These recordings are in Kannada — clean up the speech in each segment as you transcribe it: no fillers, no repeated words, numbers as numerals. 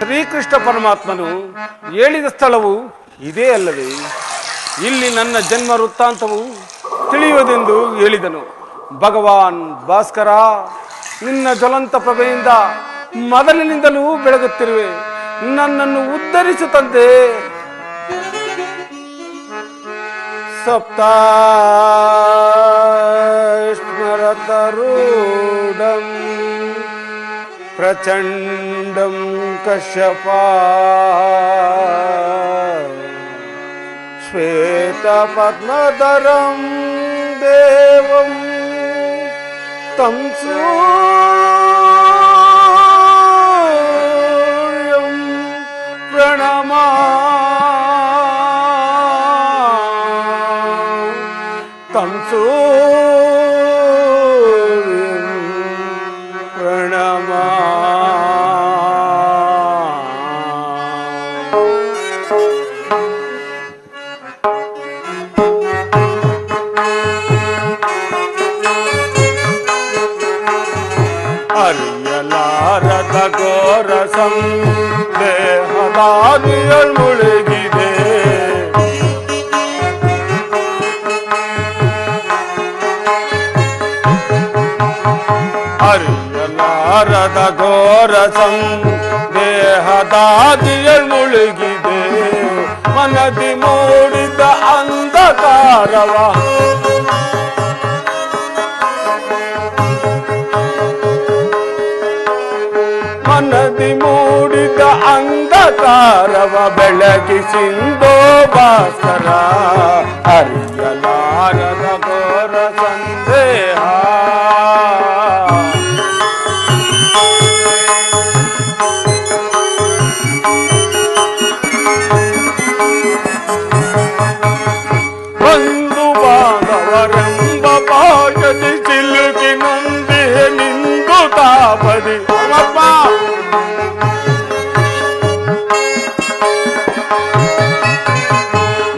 ಶ್ರೀಕೃಷ್ಣ ಪರಮಾತ್ಮನು ಹೇಳಿದ ಸ್ಥಳವು ಇದೇ ಅಲ್ಲವೇ? ಇಲ್ಲಿ ನನ್ನ ಜನ್ಮ ವೃತ್ತಾಂತವು ತಿಳಿಯುವುದೆಂದು ಹೇಳಿದನು. ಭಗವಾನ್ ಭಾಸ್ಕರ, ನಿನ್ನ ಜ್ವಲಂತ ಪ್ರಭೆಯಿಂದ ಮೊದಲಿನಿಂದಲೂ ಬೆಳಗುತ್ತಿರುವೆ. ನನ್ನನ್ನು ಉದ್ಧರಿಸು ತಂದೆ. ಸಪ್ತಾಶ್ಮರತರೂಢಂ ಪ್ರಚಂಡಂ ಕಶ್ಯಪಾ ಶ್ವೇತ ಪದ್ಮಧರಂ ದೇವಂ ತಂ ಸೂರ್ಯಂ ಪ್ರಣಮಾ ತಂ ಸೂರ್ಯಂ ಪ್ರಣಮಾ. ಅರಿಯಲಾರದ ಘೋರ ಸಂದೇಹದಾದಿಯಲ್ ಮುಳುಗಿದೆ. ಅರಿಯಲಾರದ ಘೋರ ಸಂದೇಹದಾದಿಯಲ್ ಮುಳುಗಿದೆ. ಮನದಿ ಮೂಡಿದ ಅಂಧಕಾರವ ಮನದಿ ಮೂಡಿದ ಅಂಧಕಾರವ ಬೆಳಗಿಸಿಂದೋ ಭಾಸ್ಕರ. ಅರಿಯಲಾರದ ಘೋರ ಸಂದೇಹ ಬಂಧು ಬಾಂಧವರೆಂಬ ಭಾಷದಿ ಸಿಲುಕಿ ನೊಂದಿಹೆ ನಿಂದು ತಾಪದಿ.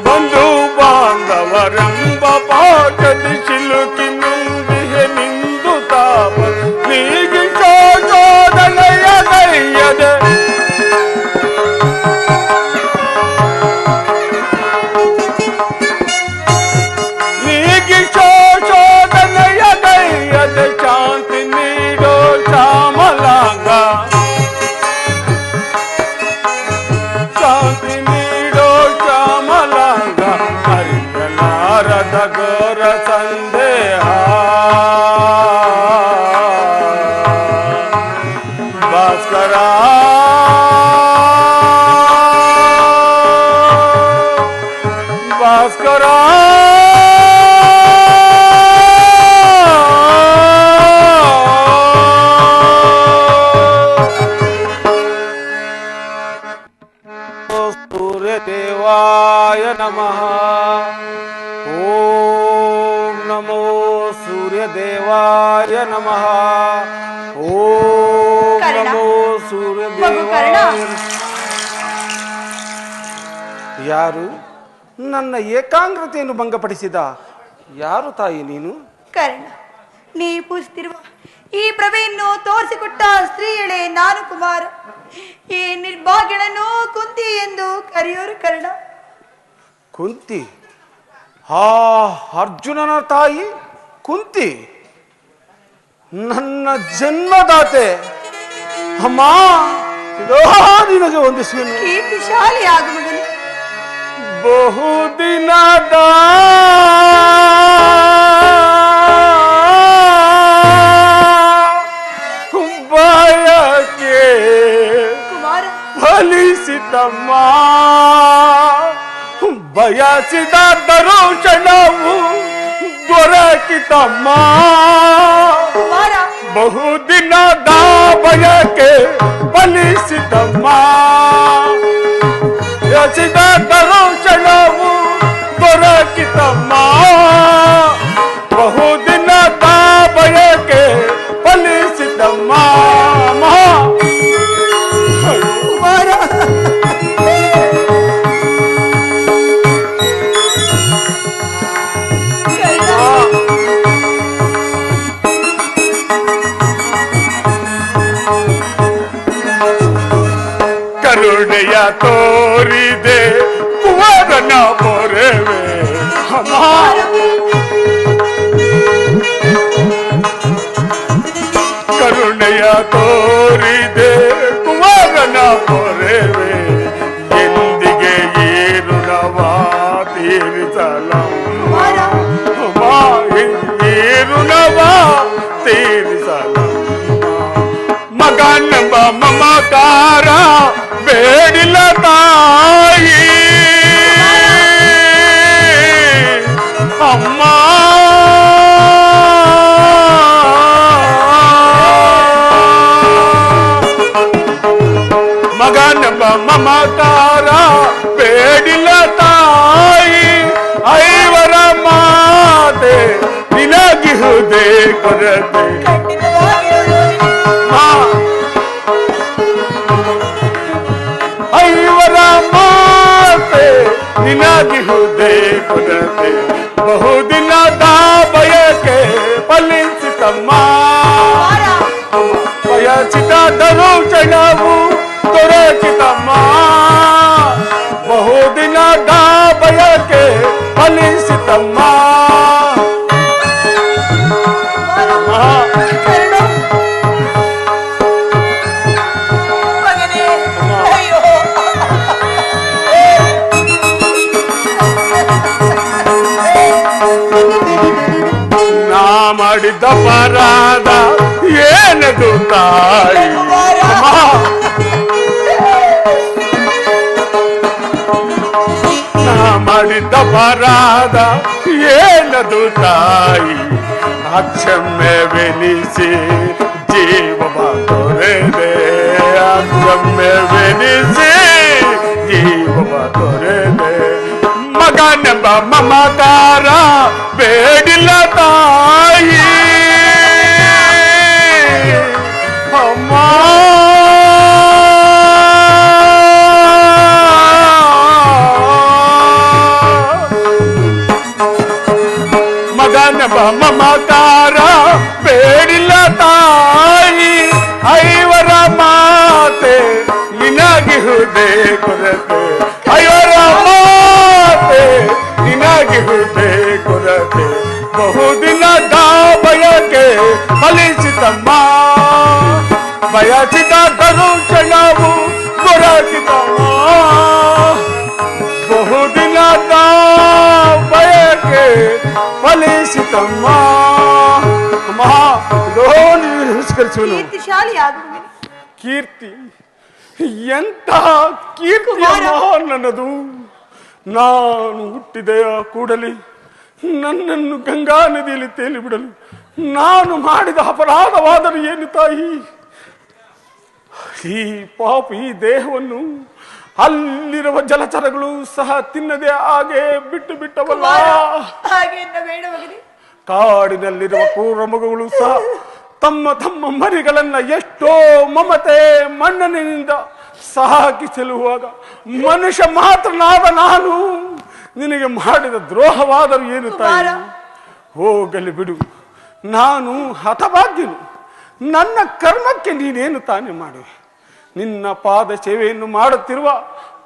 ಬಂಧು ಬಾಂಧವರೆಂಬ ಭಾಷದಿ ಸಿಲುಕಿ ನೊಂದಿಹೆ ನಿಂದು ತಾಪದಿ. ನೀಗಿ ಶೋಧನೆಯ ಗೈಯದೆ ಶೋಧನೆಯ ಗೈಯದ ಶಾಂತಿ ನೀಡೋ ಶ್ಯಾಮಲಾಂಗ. ಶಾಂತಿ ನೀಡೋ ಶ್ಯಾಮಲಾಂಗ. ಅರಿಯಲಾರದ ಘೋರ ಸಂದೇಹ ಭಾಸ್ಕರ. ಭಾಸ್ಕರ ಸೂರ್ಯದೇವಾಯ ನಮಃ. ಓಂ ನಮೋ ಸೂರ್ಯದೇವಾಯ ನಮಃ. ಓಂ ನಮೋ ಸೂರ್ಯದೇವಾಯ. ಯಾರು ನನ್ನ ಏಕಾಗ್ರತೆಯನ್ನು ಭಂಗಪಡಿಸಿದ? ಯಾರು ತಾಯಿ ನೀನು? ಕರ್ಣ, ನೀ ಪೂಜಿಸುತ್ತಿರುವ ಈ ಪ್ರಭೆಯನ್ನು ತೋರಿಸಿಕೊಟ್ಟ ಸ್ತ್ರೀಯಳೆ ನಾನು ಕುಮಾರ. ಈ ನಿರ್ಭಾಗ್ಯಳನ್ನು ಕುಂತಿ ಎಂದು ಕರೆಯೋರು ಕರ್ಣ. ಕುಂತಿ? ಆ ಅರ್ಜುನನ ತಾಯಿ ಕುಂತಿ ನನ್ನ ಜನ್ಮದಾತೆ. ಅಮ್ಮ, ಇದೋ ನಿನಗೆ ವಂದಿಸುವೆನು. ಕೀರ್ತಿಶಾಲಿ ಆಗು ಮಗನೇ. ಬಹುದಿನದ ಬಯಕೆ ಕುಮಾರ ಫಲಿಸಿತಮ್ಮ. ಬಯಸಿದ ದರೋಷಣವು ದೊರಕಿತಮ್ಮ. ಕುಮಾರ ಬಹುದಿನದ ಬಯಕೆ ಫಲಿಸಿತಮ್ಮ. ಬಯಸಿದ ದರೋಷಣವು ದೊರಕಿತಮ್ಮ. ಬಹುದಿನದ ಬಯಕೆ ಫಲಿಸಿತಮ್ಮ. ಕುಮಾರ ಕರುಣೆಯ ತೋರಿದೆ ಕುಮಾರನ ಪೊರೆವೆ ಅಮ್ಮ ಕರುಣೆಯ ತೋರಿದೆ ಕುಮಾರನ ಪೊರೆವೆ ಎಂದಿಗೆ ಈ ಋಣವ ತೀರಿಸಲಮ್ಮ ಈ ಋಣವ ತೀರಿಸಲಮ್ಮ ಮಗನೆಂಬ ಮಮಕಾರ ಬೇಡಿಲ್ಲ ತಾಯಿ ಅಮ್ಮ ಮಗನೆಂಬ ಮಮಕಾರ ಬೇಡಿಲ್ಲ ತಾಯಿ ಐವರ ಮಾತೆ ನಿನಗಿಹುದೇ ಕೊರತೆ ಐವರ ಮಾತೆ ನಿನಗಿಹುದೇ ಕೊರತೆ ಬಹುದಿನದ ಬಯಕೆ ಫಲಿಸಿತಮ್ಮ ಬಯಸಿದ ದರುಚಣವು ದೊರಕಿತಮ್ಮ ಬಹುದಿನದ ಬಯಕೆ ಫಲಿಸಿತಮ್ಮ ನಾ ಮಾಡಿದ ಪರಾಧ ಏನದು ತಾಯಿ ನಾ ಮಾಡಿದ ಪರಾಧ ಏನದು ತಾಯಿ ಅಕ್ಷಮ್ಯವೆನಿಸಿ ಜೀವವ ತೊರೆದೆ ಅಕ್ಷಮ್ಯವೆನಿಸಿ ಜೀವವ ತೊರೆದೆ ಮಗನೆಂಬ ಮಮಕಾರ ಬೇಡಿಲ್ಲ ತಾಯಿ ಅಮ್ಮ ಮಗನೆಂಬ ಮಮಕಾರ ಬೇಡಿಲ್ಲ ತಾಯಿ ಐವರ ಮಾತೆ ನಿನಗಿಹುದೇ ಕೊರತೆ ಐವರ ನಿನಗಿಹುದೇ ಕೊರತೆ ಬಹುದಿನದ ಬಯಕೆ ಫಲಿಸಿತಮ್ಮ ಬಯಸಿದ ದರುಚಣವು ದೊರಕಿತಮ್ಮ ಬಹುದಿನದ ಬಯಕೆ ಫಲಿಸಿತಮ್ಮ ಅಮ್ಮ ನಮಸ್ಕರಿಸುವನು ಕೀರ್ತಿ ಎಂತಹ ಕೀರ್ತಿ ನನ್ನದು ನಾನು ಹುಟ್ಟಿದೆಯ ಕೂಡಲೇ ನನ್ನನ್ನು ಗಂಗಾ ನದಿಯಲ್ಲಿ ತೇಲಿ ಬಿಡಲು ನಾನು ಮಾಡಿದ ಅಪರಾಧವಾದರೂ ಏನು ತಾಯಿ ಈ ಪಾಪಿ ದೇಹವನ್ನು ಅಲ್ಲಿರುವ ಜಲಚರಗಳು ಸಹ ತಿನ್ನದೆ ಹಾಗೆ ಬಿಟ್ಟು ಬಿಟ್ಟವಲ್ಲ ಕಾಡಿನಲ್ಲಿರುವ ಕ್ರೂರ ಮೃಗಗಳು ಸಹ ತಮ್ಮ ತಮ್ಮ ಮರಿಗಳನ್ನ ಎಷ್ಟೋ ಮಮತೆ ಮಣ್ಣನಿಂದ ಸಾಕಿ ಚೆಲ್ಲುವಾಗ ಮನುಷ್ಯ ಮಾತ್ರನಾದ ನಾನು ನಿನಗೆ ಮಾಡಿದ ದ್ರೋಹವಾದರೂ ಏನು ತಾಯಿ ಹೋಗಲಿ ಬಿಡು ನಾನು ಹತಭಾಗ್ಯನು ನನ್ನ ಕರ್ಮಕ್ಕೆ ನೀನೇನು ತಾನೇ ಮಾಡುವೆ ನಿನ್ನ ಪಾದ ಸೇವೆಯನ್ನು ಮಾಡುತ್ತಿರುವ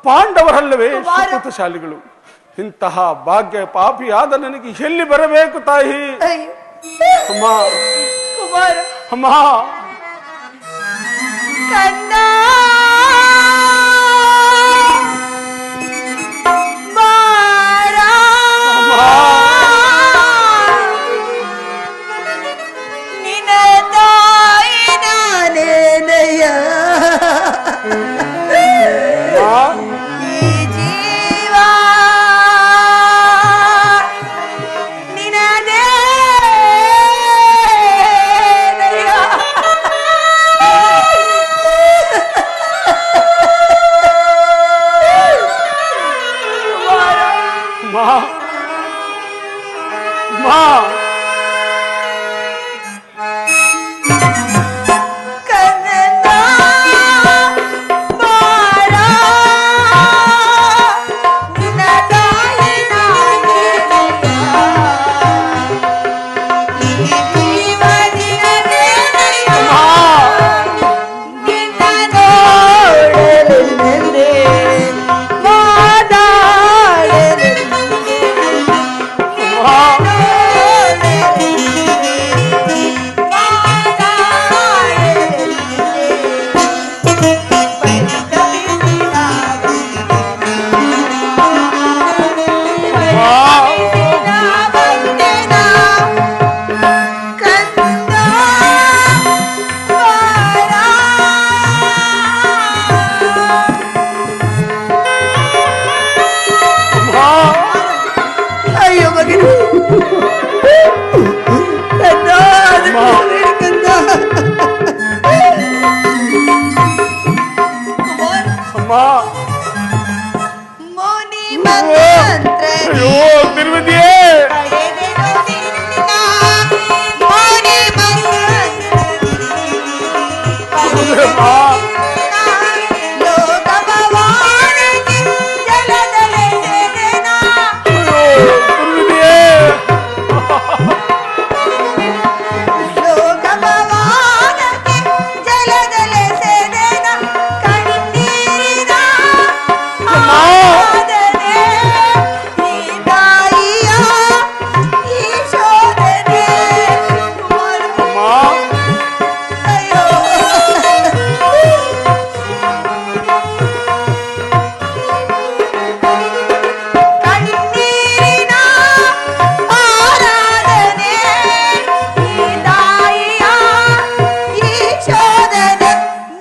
ಪಾಂಡವರಲ್ಲವೇ ಸುಕೃತಶಾಲಿಗಳು ಇಂತಹ ಭಾಗ್ಯ ಪಾಪಿಯಾದ ನನಗೆ ಎಲ್ಲಿ ಬರಬೇಕು ತಾಯಿ ಅಮ್ಮ ಅಮ್ಮ ಕನ್ನ ಅಮ್ಮ ಮುನಿ ಮಂತ್ರ ಅಯ್ಯೋ ತಿರುವಿದೆಯೇ ಮುನಿ ಮಂತ್ರ ಲೋಕ ಭವಾನಿಗೆ ಜಲದಲೆ ಸೇದೆನ ಲೋಕ ಭವಾನಿಗೆ ಜಲದಲೆ ಸೇದೆನ ಕಣ್ಣೀರಿನ ಆರಾಧನೆ ಈ ತಾಯಿಯ ಈ ಶೋಧನೆ ಅಯ್ಯೋ ಕಣ್ಣೀರಿನ ಆರಾಧನೆ ಈ ತಾಯಿಯ ಈ ಶೋಧನೆ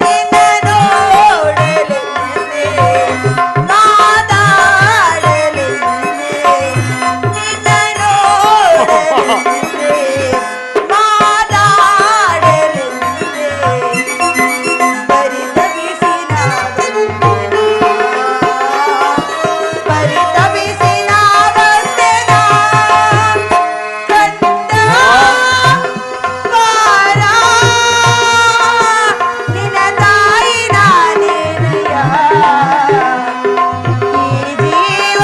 ನಿನ್ನ ನೋಡಲೆಂದೇ ಮಾತಾಡಲೆಂದೇ ನಿನ್ನ ನೋಡಲೆಂದೇ ಮಾತಾಡಲೆಂದೇ ಪರಿತಪಿಸಿ ನಾ ಪರಿತಪಿಸಿ ನಾ ಬಂದೆನ ಕಂದ ಬಾರ ನಿನ್ನ ತಾಯಿ ನಾನೇನಯ್ಯ ಈ ಜೀವ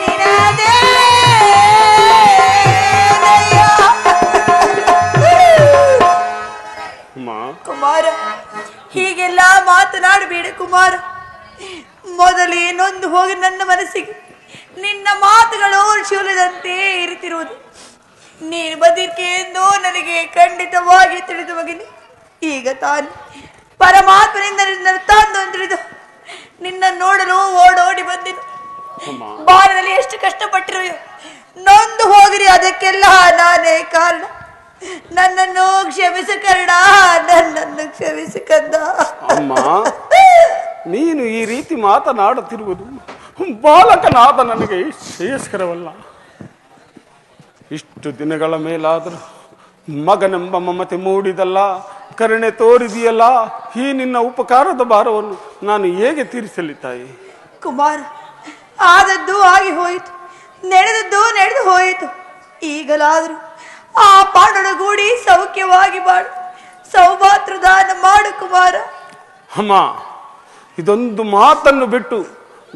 ನಿನ್ನದೇ ಅಮ್ಮ ಕುಮಾರ ಹೀಗೆಲ್ಲ ಮಾತನಾಡಬೇಡ ಕುಮಾರ. ಮೊದಲೇ ನೊಂದು ಹೋಗಿ ನನ್ನ ಮನಸ್ಸಿಗೆ ನಿನ್ನ ಮಾತುಗಳು ಶೂಲದಂತೆ ಇರುತ್ತಿರುವುದು. ನೀನು ಬದುಕೆ ಎಂದು ನನಗೆ ಖಂಡಿತವಾಗಿ ತಿಳಿದು ಮಗನಿ. ಈಗ ತಾನು ಪರಮಾತ್ಮನಿಂದ ನಿನ್ನ ತಂದು ತಿಳಿದು ನಿನ್ನ ನೋಡಲು ಓಡೋಡಿ ಬಂದೆನು. ಬಾಳದಲ್ಲಿ ಎಷ್ಟು ಕಷ್ಟಪಟ್ಟಿರೋ ನೊಂದು ಹೋಗಿರಿ, ಅದಕ್ಕೆಲ್ಲ ನಾನೇ ಕಾರಣ. ನನ್ನನ್ನು ಕ್ಷಮಿಸ ಕರ್ಣ, ನನ್ನನ್ನು ಕ್ಷಮಿಸ ಕಂದ. ಅಮ್ಮ ನೀನು ಈ ರೀತಿ ಮಾತನಾಡುತ್ತಿರುವುದು ಬಾಲಕನಾದ ನನಗೆ ಶ್ರೇಯಸ್ಕರವಲ್ಲ. ಇಷ್ಟು ದಿನಗಳ ಮೇಲಾದರೂ ಮಗನೆಂಬ ಮಮತೆ ಮೂಡಿದಲ್ಲ, ಕರುಣೆ ತೋರಿದೆಯಲ್ಲ, ಈ ನಿನ್ನ ಉಪಕಾರದ ಭಾರವನ್ನು ನಾನು ಹೇಗೆ ತೀರಿಸಲಿ ತಾಯಿ? ಕುಮಾರ, ಆದದ್ದು ಆಗಿ ಹೋಯಿತು, ನಡೆದದ್ದು ನಡೆದು ಹೋಯಿತು. ಈಗಲಾದರೂ ಆ ಪಾಂಡೊಡಗೂಡಿ ಸೌಖ್ಯವಾಗಿ ಬಾಳು, ಸೌಭಾತ್ರ ದಾನ ಮಾಡು ಕುಮಾರ. ಅಮ್ಮ ಇದೊಂದು ಮಾತನ್ನು ಬಿಟ್ಟು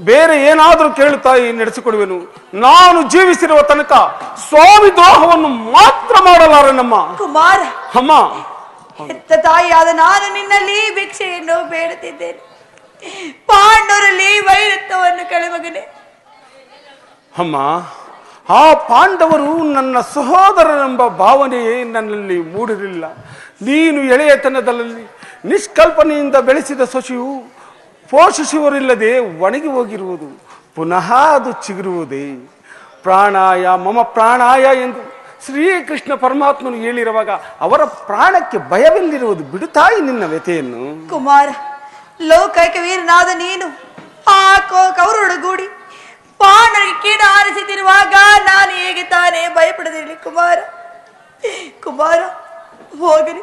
ಬೇರೆ ಏನಾದರೂ ಕೇಳುತ್ತಾಯಿ ನಡೆಸಿಕೊಡುವೆನು. ನಾನು ಜೀವಿಸಿರುವ ತನಕ ಸ್ವಾಮಿ ದ್ರೋಹವನ್ನು ಮಾತ್ರ ಮಾಡಲಾರನಮ್ಮ. ಕುಮಾರ, ಅಮ್ಮ ಹೆತ್ತ ತಾಯಿಯಾದ ನಾನು ನಿನ್ನಲ್ಲಿ ಭಿಕ್ಷೆಯನ್ನು ಬೇಡುತ್ತಿದ್ದೇನೆ. ಪಾಂಡವರಲ್ಲಿ ವೈರತ್ವವನ್ನು ಕಳೆಮಗನೆ. ಅಮ್ಮ ಆ ಪಾಂಡವರು ನನ್ನ ಸಹೋದರನೆಂಬ ಭಾವನೆಯೇ ನನ್ನಲ್ಲಿ ಮೂಡಿರಲಿಲ್ಲ. ನೀನು ಎಳೆಯತನದಲ್ಲಿ ನಿಷ್ಕಲ್ಪನೆಯಿಂದ ಬೆಳೆಸಿದ ಸೊಸೆಯು ಪೋಷಿಸುವರಿಲ್ಲದೆ ಒಣಗಿ ಹೋಗಿರುವುದು, ಪುನಃ ಅದು ಚಿಗುರುವುದೇ. ಪ್ರಾಣಾಯ ಮಮ ಪ್ರಾಣಾಯ ಎಂದು ಶ್ರೀಕೃಷ್ಣ ಪರಮಾತ್ಮನು ಹೇಳಿರುವಾಗ ಅವರ ಪ್ರಾಣಕ್ಕೆ ಭಯವಿಲ್ಲಿರುವುದು. ಬಿಡುತ್ತಾಯಿ ನಿನ್ನ ವ್ಯಥೆಯನ್ನು. ಕುಮಾರ, ಲೋಕಕ್ಕೆ ವೀರನಾದ ನೀನು ಆ ಕೌರವೊಡಗೂಡಿ ಪಾಂಡವರಿಗೆ ಕೀಡ ಆರಿಸುತ್ತಿರುವಾಗ ನಾನು ಹೇಗೆ ತಾನೇ ಭಯಪಡದಿರಲಿ ಕುಮಾರ. ಕುಮಾರ ಹೋಗಲಿ,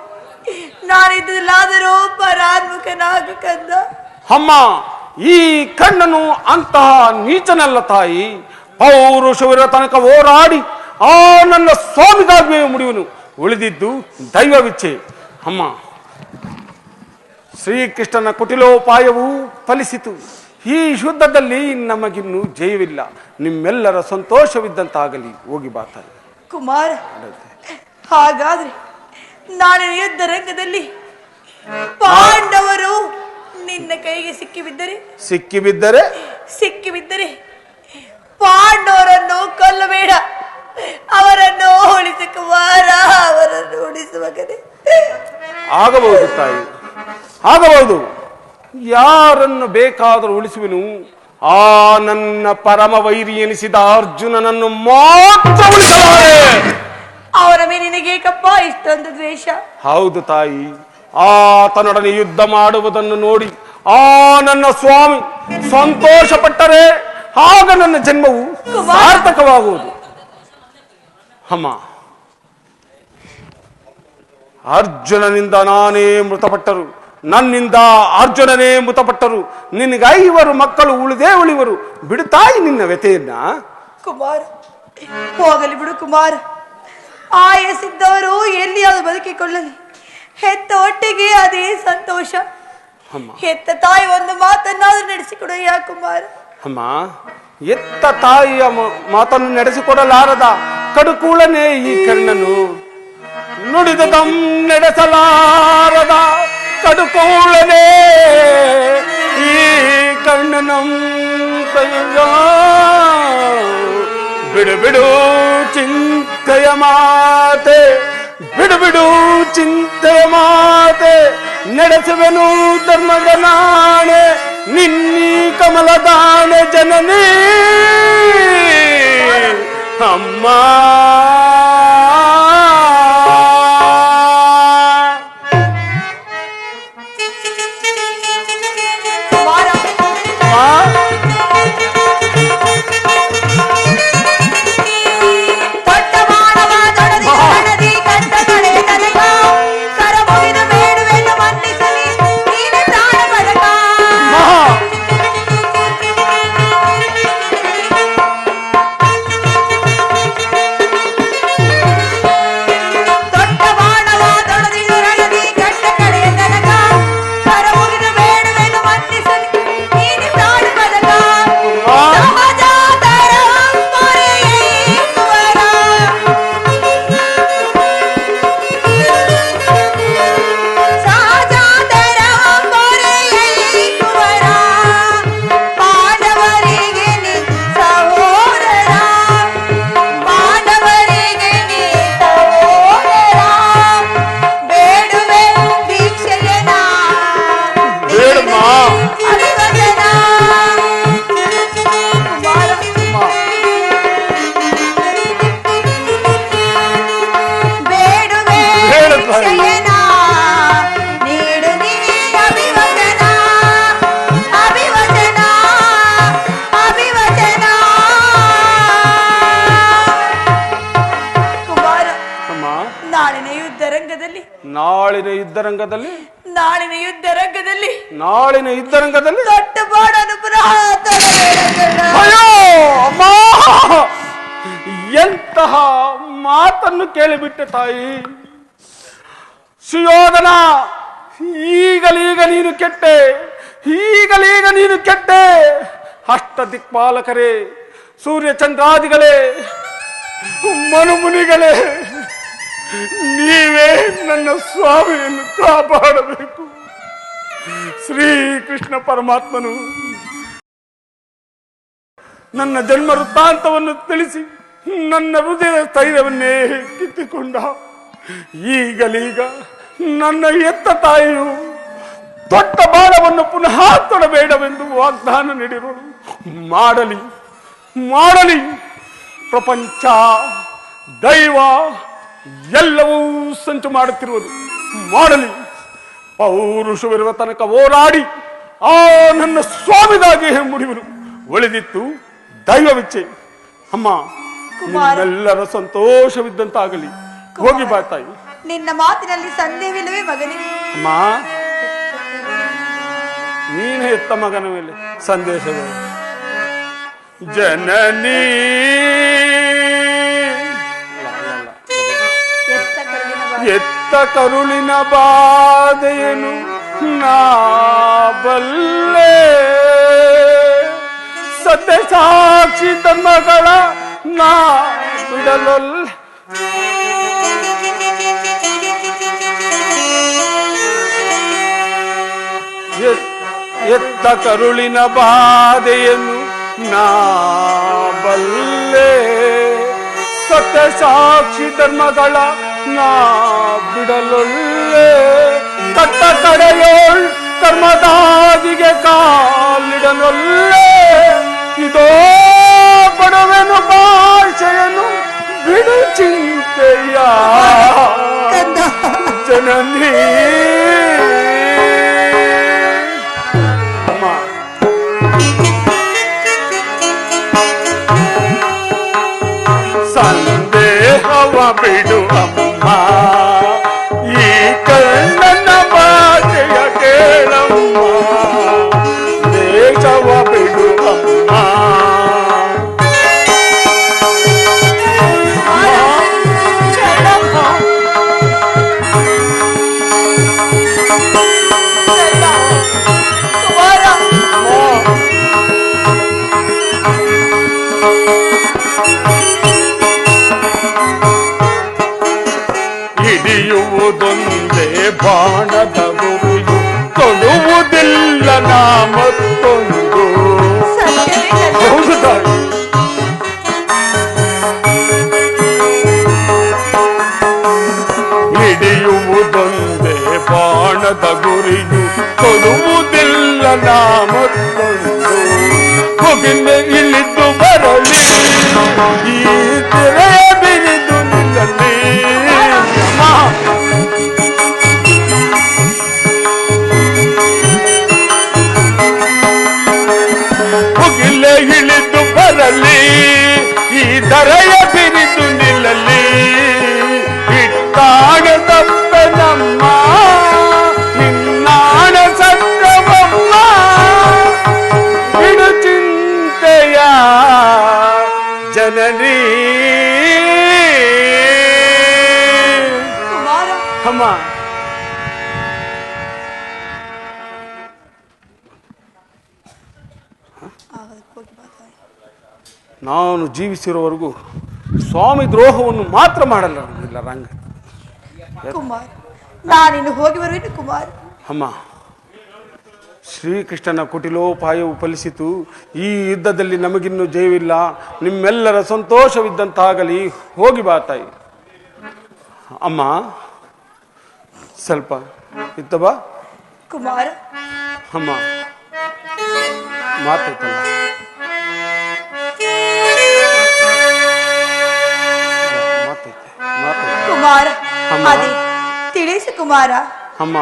ನಾನಿದ್ದಲಾದರೂ ಪರಾನ್ಮುಖನಾಗು ಕಂದ. ಅಮ್ಮ ಈ ಕಣ್ಣನು ಅಂತಹ ನೀಚನಲ್ಲ ತಾಯಿ. ಪೌರುಷವಿರ ತನಕ ಹೋರಾಡಿ ಆ ನನ್ನ ಸ್ವಾಮಿಗಾಗ್ಮೇ ಮುಡಿಯುವನು, ಉಳಿದಿದ್ದು ದೈವವಿಚ್ಛೆ. ಅಮ್ಮ ಶ್ರೀಕೃಷ್ಣನ ಕುಟಿಲೋಪಾಯವೂ ಫಲಿಸಿತು. ಈ ಯುದ್ಧದಲ್ಲಿ ನಮಗಿನ್ನೂ ಜಯವಿಲ್ಲ. ನಿಮ್ಮೆಲ್ಲರ ಸಂತೋಷವಿದ್ದಂತಾಗಲಿ. ಹೋಗಿ ಬಾತಾಯಿ. ಕುಮಾರ, ಹಾಗಾದ್ರೆ ನಾಳೆ ಯುದ್ಧ ರಂಗದಲ್ಲಿ ಪಾಂಡವರು ನಿನ್ನ ಕೈಗೆ ಸಿಕ್ಕಿಬಿದ್ದರೆ ಪಾಂಡವರನ್ನು ಕೊಲ್ಲಬೇಡ, ಅವರನ್ನು ಉಳಿಸ ಕುಮಾರ, ಅವರನ್ನು ಉಳಿಸುವ ಕತೆ. ಆಗಬಹುದು ತಾಯಿ, ಆಗಬಹುದು. ಯಾರನ್ನು ಬೇಕಾದರೂ ಉಳಿಸುವೆನು. ಆ ನನ್ನ ಪರಮ ವೈರಿ ಎನಿಸಿದ ಅರ್ಜುನನನ್ನು ಮಾತ್ರ ಉಳಿಸಲಾರೆ. ಅವರ ಮೇಲೆ ನಿನಗೇಕಪ್ಪ ಇಷ್ಟೊಂದು ದ್ವೇಷ? ಹೌದು ತಾಯಿ, ಆತನೊಡನೆ ಯುದ್ಧ ಮಾಡುವುದನ್ನು ನೋಡಿ ಆ ನನ್ನ ಸ್ವಾಮಿ ಸಂತೋಷ ಪಟ್ಟರೆ ಆಗ ನನ್ನ ಜನ್ಮವು ಸಾರ್ಥಕವಾಗುವುದು. ಅಮ್ಮ ಅರ್ಜುನನಿಂದ ನಾನೇ ಮೃತಪಟ್ಟರು ನನ್ನಿಂದ ಅರ್ಜುನನೇ ಮೃತಪಟ್ಟರು, ನಿನಗೆ 5 ಮಕ್ಕಳು ಉಳಿದೇ ಉಳಿವರು. ಬಿಡುತ್ತಾಯಿ ನಿನ್ನ ವ್ಯಥೆಯನ್ನ. ಕುಮಾರ, ಹೋಗಲಿ ಬಿಡು ಕುಮಾರ. ಆಯಸ್ಸಿದ್ದವರು ಎಲ್ಲಿಯಾದರೂ ಬದುಕಿಕೊಳ್ಳಲಿ. ಹೆತ್ತ ಒಟ್ಟಿಗೆ ಅದೇ ಸಂತೋಷ. ಹೆತ್ತ ತಾಯಿ ಒಂದು ಮಾತನ್ನಾದ್ರೂ ನಡೆಸಿಕೊಡಯ್ಯ ಕುಮಾರ. ಅಮ್ಮ, ಎತ್ತ ತಾಯಿಯ ಮಾತನ್ನು ನಡೆಸಿಕೊಡಲಾರದ ಕಡುಕೂಳನೆ ಈ ಕರ್ಣನು. ನುಡಿದ ತಂ ನಡೆಸಲಾರದ ಕಡುಕೂಳನೆ ಈ ಕರ್ಣನಂ ಕೈಯ. ಬಿಡು ಬಿಡು ಚಿಂತೆಯ ಮಾತೆ, ಬಿಡು ಬಿಡು ಚಿಂತೆಯ ಮಾತೆ, ನಡೆಸುವೆನು ಧರ್ಮದ ನಾಣೆ, ನಿನ್ನೀ ಕಮಲದಾಣೆ ಜನನೇ ಅಮ್ಮ. ನಾಳಿನ ಯುದ್ಧರಂಗದಲ್ಲಿ ಅಯ್ಯೋ ಅಮ್ಮ, ಎಂತಹ ಮಾತನ್ನು ಕೇಳಿಬಿಟ್ಟೆ ತಾಯಿ. ಸುಯೋಧನ, ಈಗಲೀಗ ನೀನು ಕೆಟ್ಟೆ, ಈಗಲೀಗ ನೀನು ಕೆಟ್ಟೆ. ಅಷ್ಟ ದಿಕ್ಪಾಲಕರೇ, ಸೂರ್ಯ ಚಂದ್ರಾದಿಗಳೇ, ಮನುಮುನಿಗಳೇ, ನೀವೇ ನನ್ನ ಸ್ವಾಮಿಯನ್ನು ಕಾಪಾಡಬೇಕು. ಶ್ರೀಕೃಷ್ಣ ಪರಮಾತ್ಮನು ನನ್ನ ಜನ್ಮ ವೃತ್ತಾಂತವನ್ನು ತಿಳಿಸಿ ನನ್ನ ಹೃದಯದ ಸ್ಥೈರ್ಯವನ್ನೇ ಕಿತ್ತುಕೊಂಡ. ಈಗಲೀಗ ನನ್ನ ಎತ್ತ ತಾಯಿಯು ದೊಡ್ಡ ಬಾಣವನ್ನು ಪುನಃ ತೊಡಬೇಡವೆಂದು ವಾಗ್ದಾನ ನೀಡಿರುವುದು. ಮಾಡಲಿ ಮಾಡಲಿ, ಪ್ರಪಂಚ ದೈವ ಎಲ್ಲವೂ ಸಂಚು ಮಾಡುತ್ತಿರುವುದು. ಮಾಡಲಿ, ಪೌರುಷವಿರುವ ತನಕ ಹೋರಾಡಿ ಆ ನನ್ನ ಸ್ವಾಮಿದಾಗಿ ಮುಡಿಯುವರು. ಒಳಿದಿತ್ತು ದೈವವಿಚ್ಛೆ. ಅಮ್ಮ, ನಿಮ್ಮೆಲ್ಲರ ಸಂತೋಷವಿದ್ದಂತಾಗಲಿ. ಹೋಗಿ ಬಾ ತಾಯಿ. ನಿನ್ನ ಮಾತಿನಲ್ಲಿ ಸಂದೇಹವಿಲ್ಲವೇ ಮಗನೇ? ಅಮ್ಮ, ನೀನೇ ಎತ್ತ ಮಗನ ಮೇಲೆ ಸಂದೇಶವೇ. ಜನನೀ ಎತ್ತ ಕರುಳಿನ ಬಾಧೆಯನು ನಾ ಬಲ್ಲೆ, ಸತ್ಯ ಸಾಕ್ಷಿ ಧರ್ಮಗಳ ನಾ ಬಿಡಲೊಲ್ಲ. ಎತ್ತ ಕರುಳಿನ ಬಾಧೆಯನ್ನು ನಾ ಬಲ್ಲೆ, ಸತ್ಯ ಸಾಕ್ಷಿ ಧರ್ಮಗಳ ನಾ ಬಿಡಲೊಲ್ಲೆ. ಕಟ್ಟ ಕಡೆಯೋಳ್ ಕರ್ಮದಾದಿಗೆ ಕಾಲಿಡಲೊಲ್ಲೆ. ಇದೋ ಬಡವೆನು ಭಾಷೆಯನ್ನು ಬಿಡು ಚಿಂತೆಯ ಜನನಿ. ಸಂದೇಹವ ಬಿಡು ಅಮ್ಮ, ಈ ಕಣ್ಣನ ಭಾಷೆಯ ಕೇಳು. ಕೊಡುವುದಿಲ್ಲ ನಾ ಮತ್ತೊಂದು. ಹೌದು ತಾಯಿ. ಹಿಡಿಯುವುದೊಂದೇ ಬಾಣದ ಗುರಿಯು, ಕೊಡುವುದಿಲ್ಲ ನಾ ಮತ್ತೊಂದು. ಮುಗಿನ ಇಳಿದು ಬರಲಿ ಈ ತೆರೆಯ ಬಿರಿದು ನಿಲ್ಲಲಿ. ಮುಗಿಲ ಇಳಿದು ಬರಲಿ ಈ ದರೆಯ ಬಿರಿದು ನಿಲ್ಲಲಿ. ಇಟ್ಟಾಗ ತಪ್ಪೆ ನಮ್ಮ ನಿನ್ನಾಣ ಸತ್ಯವಮ್ಮ. ಬಿಡು ಚಿಂತೆಯ ಜನನಿ. ಅಮ್ಮ ನಾನು ಜೀವಿಸಿರುವವರೆಗೂ ಸ್ವಾಮಿ ದ್ರೋಹವನ್ನು ಮಾತ್ರ ಮಾಡಲ್ಲ ರಂಗ. ಕುಮಾರ್, ನಾನಿನ್ನು ಹೋಗಿ ಬರುವೆನು ಕುಮಾರ್. ಅಮ್ಮ, ಶ್ರೀಕೃಷ್ಣನ ಕುಟಿಲೋಪಾಯವು ಫಲಿಸಿತು. ಈ ಯುದ್ಧದಲ್ಲಿ ನಮಗಿನ್ನೂ ಜಯವಿಲ್ಲ. ನಿಮ್ಮೆಲ್ಲರ ಸಂತೋಷವಿದ್ದಂತಾಗಲಿ. ಹೋಗಿ ಬಾ ತಾಯಿ. ಅಮ್ಮ, ಸ್ವಲ್ಪ ಇತ್ತ ಬಾ ಕುಮಾರ. ಅಮ್ಮ, ಮಾತಾಯ್ತಲ್ಲ. ಕುಮಾರ, ಅದೇ ತಿಳಿಸು ಕುಮಾರ. ಅಮ್ಮ,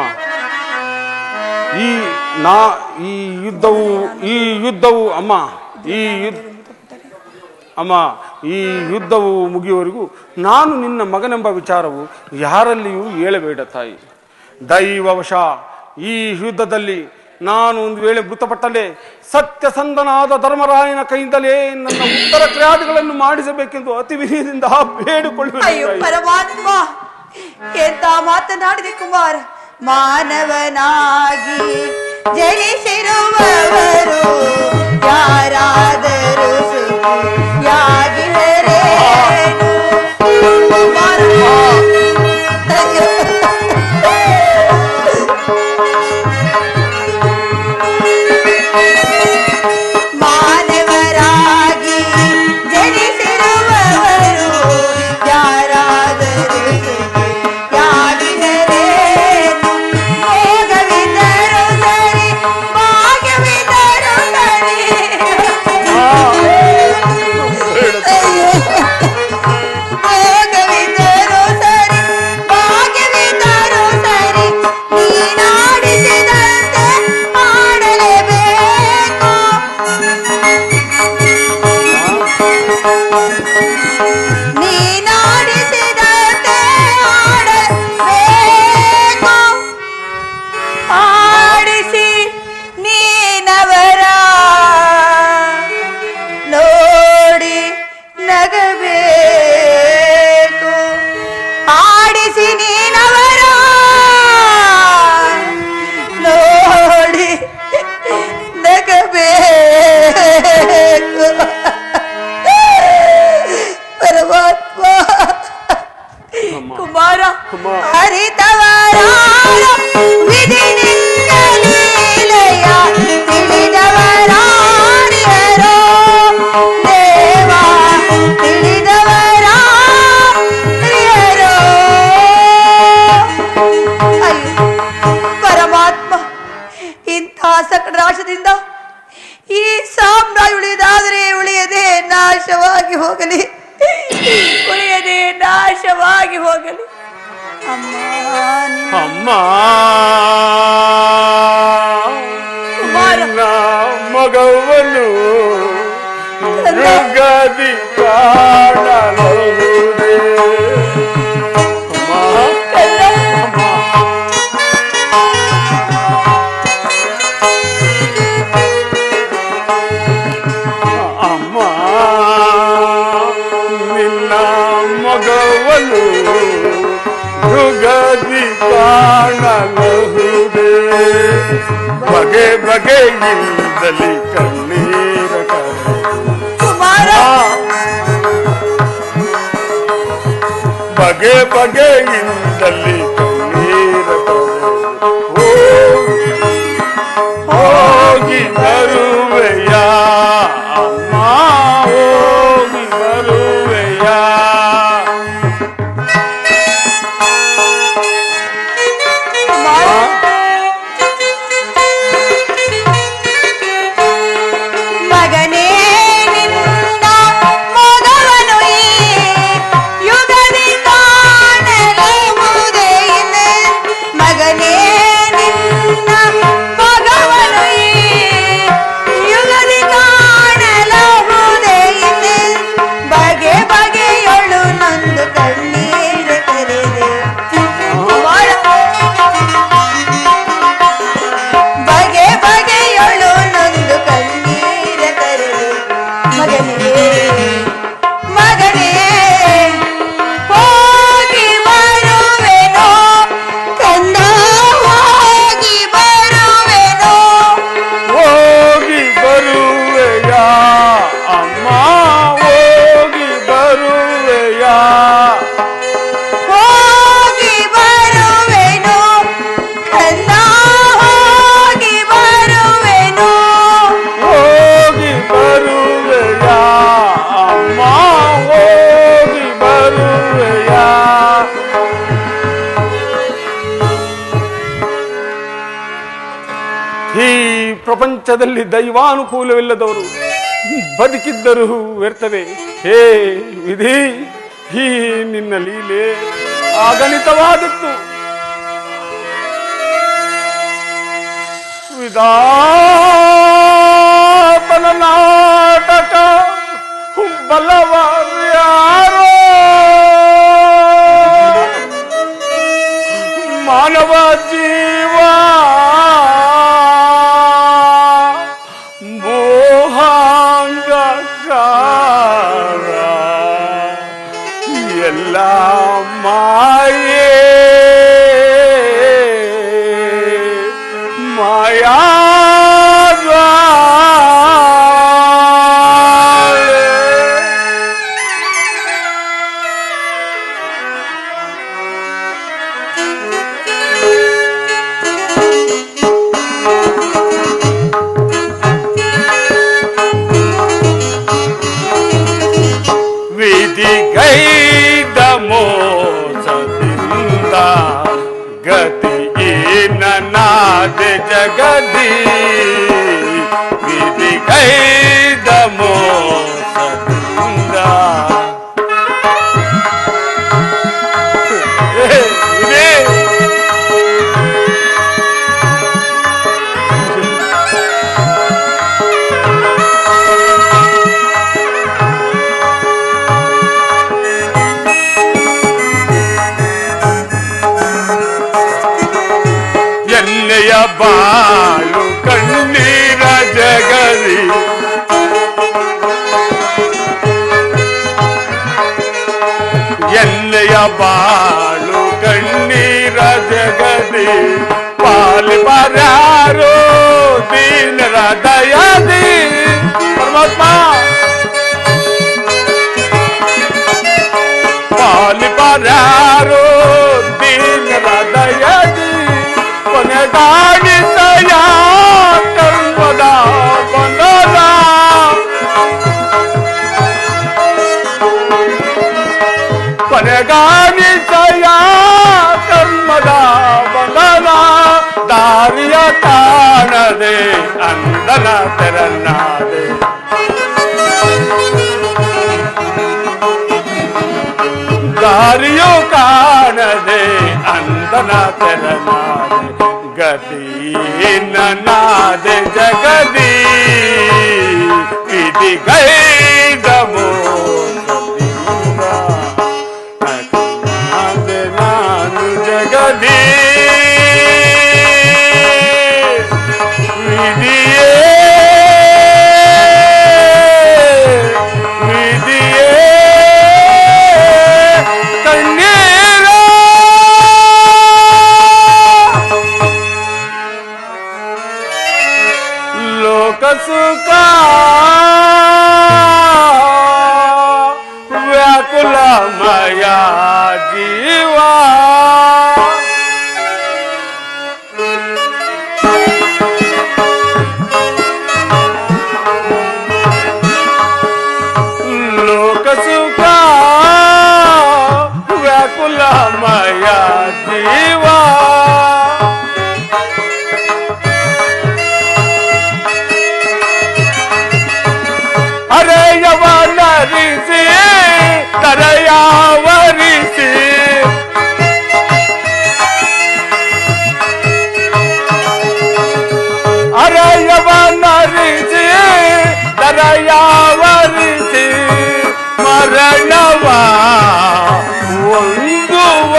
ಈ ಯುದ್ಧವು ಅಮ್ಮ, ಈ ಯುದ್ಧವು ಮುಗಿಯುವವರೆಗೂ ನಾನು ನಿನ್ನ ಮಗನೆಂಬ ವಿಚಾರವು ಯಾರಲ್ಲಿಯೂ ಹೇಳಬೇಡ ತಾಯಿ. ದೈವವಶ ಈ ಯುದ್ಧದಲ್ಲಿ ನಾನು ಒಂದು ವೇಳೆ ಮೃತಪಟ್ಟಲೇ ಸತ್ಯಸಂಧನಾದ ಧರ್ಮರಾಯನ ಕೈಯಿಂದಲೇ ನನ್ನ ಉತ್ತರ ಕ್ರಿಯಾದಿಗಳನ್ನು ಮಾಡಿಸಬೇಕೆಂದು ಅತಿ ವಿನಯದಿಂದ ಬೇಡಿಕೊಳ್ಳುವೆ. ಅಯ್ಯೋ ಪರಮಾತ್ಮ, ಎಂತ ಮಾತನಾಡಿದೆ ಕುಮಾರ. ಮಾನವನಾಗಿ ಜನಿಸಿರುವವರು ಯಾರಾದರೂ ಸುಖಿಯಾಗಿರರೇನು ಕುಮಾರ. ಮಾನವರಾಗಿ ಜನಿಸಿರುವವರು ಯಾರಾದರೂ ಸುಖಿಯಾಗಿರರೇನು. ಭೋಗವಿದ್ದರೂ ಸರಿ, ಭಾಗ್ಯವಿದ್ದರೂ ಸರಿ. ಭೋಗವಿದ್ದರೂ ಸರಿ, ಭಾಗ್ಯವಿದ್ದರೂ ಸರಿ, ನೀನಾಡಿಸಿದಂತೆ ಮಾಡಲೇಬೇಕು. ನೀನಾಡಿಸಿದಂತೆ ಆಡಬೇಕು. ಆಡಿಸಿ ನೀನವರ ನೋಡಿ ನಗಬೇಕು. ಆಡಿಸಿ ನೀನವರ ನೋಡಿ ನಗಬೇಕು. ಪರಮಾತ್ಮ ಕುಮಾರ, ಅರಿತವರ ವಿಧಿ ನಿನ್ನ ಲೀಲೆಯ ತಿಳಿದವರಾರಿಯರೋ ದೇವ, ತಿಳಿದವರಾರಿಯರೋ. ಅಯ್ಯೋ ಪರಮಾತ್ಮ, ಇಂಥ ಸಂಕಟರಾಶದಿಂದ ಈ ಸಾಮ್ರಾಜ್ಯ ಉಳಿದಾದರೆ ಉಳಿಯದೆ ನಾಶವಾಗಿ ಹೋಗಲಿ, ಉಳಿಯದೆ ನಾಶವಾಗಿ ಹೋಗಲಿ. ಅಮ್ಮ, ಅಮ್ಮ, ನಿನ್ನ ಮಗವನ್ನು ಮೃಗದಿ ಕಾಣಬಹುದೇ? ಅಮ್ಮ, ನಿನ್ನ ಮಗವನ್ನು ಮೃಗದಿ ಕಾಣಬಹುದೇ? ಬಗೆ ಬಗೆಯಿಂದಲೇ ಕಣ್ಣೀರ ಕುಮಾರ, ಬಗೆ ಬಗೆಯಿಂದಲೇ ಕಣ್ಣೀರ ಈ ಪ್ರಪಂಚದಲ್ಲಿ ದೈವಾನುಕೂಲವಿಲ್ಲದವರು ಬದುಕಿದ್ದರೂ ವ್ಯರ್ಥವೇ. ಹೇ ವಿಧಿ, ಈ ನಿನ್ನ ಲೀಲೆ ಅಗಣಿತವಾದದ್ದು. ವಿಧಾತನ ನಾಟಕ ಬಲವಾರ್ಯಾರೋ ಮಾನವ ಜೀವ ಮೋಹಾಂಗಕಾರ ಎಲ್ಲ ಮಾಯೇ ಮಾಯಾ ವಿಧಿಗೈದ ಮೋಸದಿಂದ ಗತಿ ಏನನಾದ ಜಗದಿ. ವಿಧಿಗೈದ ಮೋಸದಿಂದ ಎನ್ನೆಯ ಬಾಳು ಕಣ್ಣೀರ ಜಗದಿ. ಎನ್ನೆಯ ಬಾಳು ಕಣ್ಣೀರ ಜಗದಿ. ಪಾಲಿ ಬರ್ಯಾರೋ ದೀನರ ದಯದಿ. ಪರಮಾತ್ಮ ಪಾಲಿ ಬರ್ಯಾರೋ ದೀನರ ದಯದಿ. ಕೊನೆಗಾಣಿಸಯ ಕರ್ಮದ ಬಂಧನ. ಕೊನೆಗಾಣಿಸಯ ಕರ್ಮದ ಬಂಧನ. ದಾರಿಯ ಕಾಣದೆ ಅಂದನ ತೆರನಾದೆ. ದಾರಿಯೋ ಕಾಣದೆ ಅಂದನ ತೆರನಾದೆ. ಗತಿ ನನಾದೆ ಜಗದಿ. ವಿಧಿಗೈದ ಮೋಸದಿಂದ ಅಜ್ಞಾದೆ ನಾನು ಜಗದಿ. ವಿಧಿಯೇ ವಿಧಿಯೇ ಕಣ್ಣೀರ ಲೋಕ ಸುಖ ವ್ಯಾಕುಲಮಯ ಜೀವ. ಲೋಕ ಸುಖ ವ್ಯಾಕುಲಮಯ ಜೀವ. ಹರೆಯವನರಿಸಿ ಕರೆಯಾವರಿಸಿ. ಹರೆಯವನರಿಸಿ ಕರೆಯಾವರಿಸಿ. ಮರಣವ ಒಂದುವ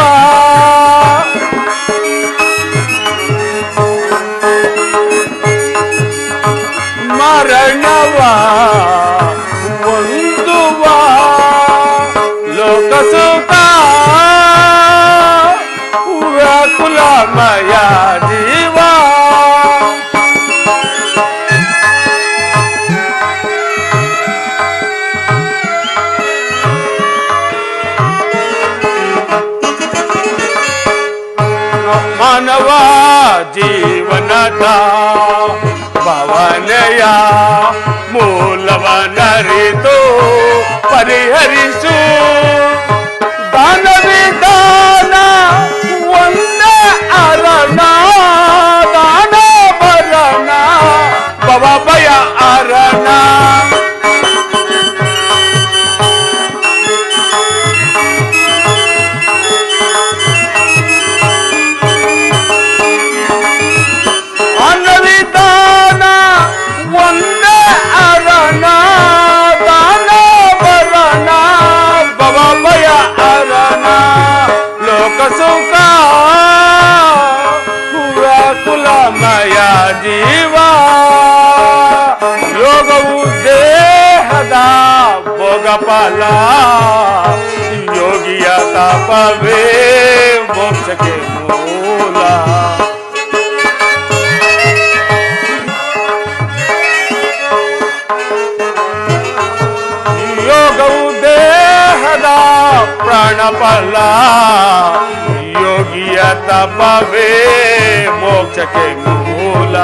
ಮರಣವ ಒಂದುವ. ಲೋಕ ಸುಖ ವ್ಯಾಕುಲಮಯ ಜೀವ. ಮಾನವ ಜೀವನದ ಭವನಯ ಮೂಲವನರಿತು ಪರಿಹರಿಸು. ದಾನ ವಿಧಾನ ಒಂದ ಅರಣ ದಾನ ಭರಣ. ಸುಖಮಯ ಜೀವ ಯೋಗವು ದೇಹದ ಭೋಗಫಲ ಯೋಗಿಯ ತಪವೇ ಮೋಕ್ಷಕ್ಕೆ ಮೂಲ ಯೋಗವು ದೇಹದ ಪ್ರಾಣಫಲ ಯೋಗಿಯ ತಪವೇ ಮೋಕ್ಷಕ್ಕೆ ಮೂಲ